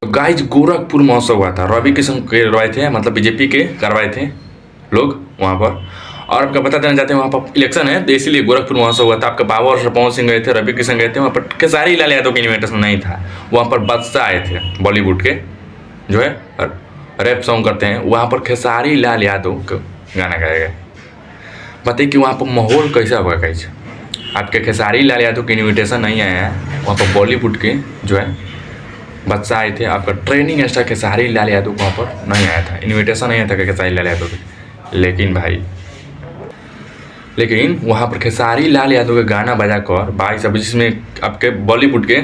Guys Gorakhpur महोत्सव हुआ था, रवि किशन करवाए थे, मतलब बीजेपी के करवाए थे लोग वहाँ पर। और आपका बता देना चाहते हैं वहाँ पर इलेक्शन है तो इसीलिए गोरखपुर महोत्सव हुआ था। आपका बाबा और पवन सिंह गए थे, रवि किशन गए थे, वहाँ पर खेसारी लाल यादव की इन्विटेशन नहीं था। वहाँ पर बादशाह आए थे बॉलीवुड के, जो है रैप सॉन्ग करते हैं, वहाँ पर खेसारी लाल यादव का गाना गाया गया। बताइए कि वहाँ पर माहौल कैसा होगा गाइज। आपके खेसारी लाल यादव की इन्विटेशन नहीं आया है, वहाँ पर बॉलीवुड के जो है बादशाह आए थे। आपका ट्रेनिंग स्टार खेसारी लाल यादव वहाँ पर नहीं आया था, इन्विटेशन नहीं आया था खेसारी लाल यादव के। लेकिन वहाँ पर खेसारी लाल यादव का गाना बजा कर भाई सब, जिसमें आपके बॉलीवुड के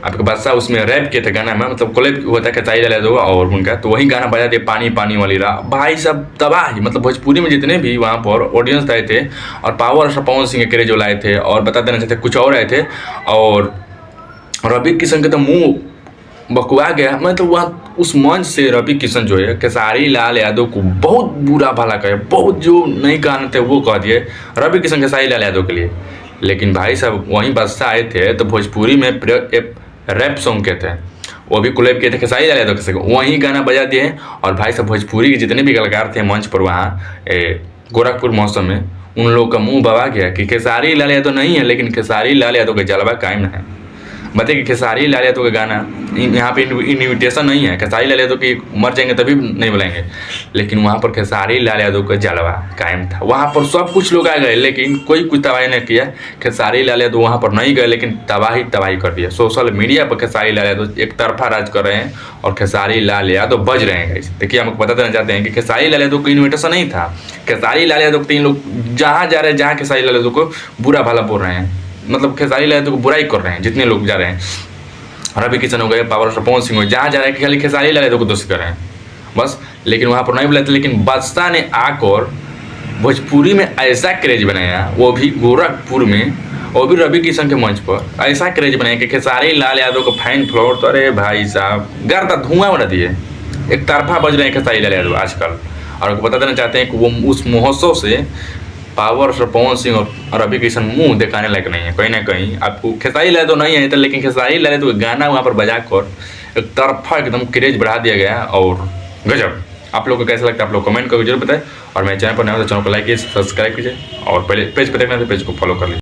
आपके बादशाह उसमें रैप किए थे गाना में, मतलब कोलैब हुआ था खेसारी लाल यादव और उनका, तो वही गाना बजा दिए पानी पानी वाली राह। भाई सब तबाह ही, मतलब भोजपुरी में जितने भी वहाँ पर ऑडियंस आए थे और पावर स्टार पवन सिंह के क्रेज जो लाए थे, और बता देना चाहते कुछ और आए थे, और रवि किशन के तो मुँह बकुआ गया। मतलब वहाँ उस मंच से रवि किशन जो है खेसारी लाल यादव को बहुत बुरा भला कहे, बहुत जो नहीं कहना थे वो कह दिए रवि किशन खेसारी लाल यादव के लिए। लेकिन भाई साहब वहीं बादशाह आए थे तो भोजपुरी में रैप सॉन्ग के थे, वो भी कोलैब किए थे खेसारी लाल यादव के साथ, वहीं गाना बजा दिए। और भाई साहब भोजपुरी के जितने भी कलाकार थे मंच पर वहाँ गोरखपुर महोत्सव में, उन लोगों का मुँह बवा गया कि खेसारी लाल यादव नहीं है, लेकिन खेसारी लाल यादव का जलवा कायम है। बताइए कि खेसारी लाल यादव का गाना यहाँ पे इन्विटेशन नहीं है, खेसारी लाल यादव की मर जाएंगे तभी नहीं बुलाएंगे, लेकिन वहाँ पर खेसारी लाल यादव का जलवा कायम था। वहाँ पर सब कुछ लोग आ गए लेकिन कोई कुछ तबाही नहीं किया। खेसारी लाल यादव वहाँ पर नहीं गए लेकिन तबाही कर दिया। सोशल मीडिया पर खेसारी लाल यादव एक तरफा राज कर रहे हैं और खेसारी लाल यादव बज रहे हैं। देखिए हम बता देना चाहते हैं कि खेसारी लाल यादव को इन्विटेशन नहीं था। खेसारी लाल यादव 3 लोग जहाँ जा रहे हैं, जहाँ खेसारी लाल यादव को बुरा भला बोल रहे हैं, मतलब खेसारी लाल यादव को बुराई कर रहे हैं, जितने लोग जा रहे हैं रवि किशन हो गए, पावर स्टार पवन सिंह हो गए, जहाँ जा रहे हैं खाली खेसारी लाल यादव को दोषी कर रहे हैं बस। लेकिन वहाँ पर नहीं बुलाते, लेकिन बादशाह ने आकर भोजपुरी में ऐसा क्रेज बनाया, वो भी गोरखपुर में, वो भी रवि किशन के मंच पर ऐसा क्रेज बनाया कि खेसारी लाल यादव को फैन फ्लोर तो अरे भाई साहब गर्दा धुआं उड़ा दिए। एक तरफा बज रहे हैं खेसारी लाल यादव आजकल। और बता देना चाहते हैं कि वो उस महोत्सव से पावर स्टार पवन सिंह और रवि किशन मुंह दिखाने लायक नहीं है। कहीं ना कहीं आपको खेसारी लाल यादव नहीं है था, लेकिन खेसारी लाल यादव गाना वहाँ पर बजा कर एक तरफा एकदम क्रेज बढ़ा दिया गया और गजब। आप लोगों को कैसा लगता है आप लोग कमेंट करके जरूर बताएं। और मेरे चैनल पर नया हो तो चैनल को लाइक कीजिए, सब्सक्राइब कीजिए, और पहले पेज पर देखना तो पेज को फॉलो कर लीजिए।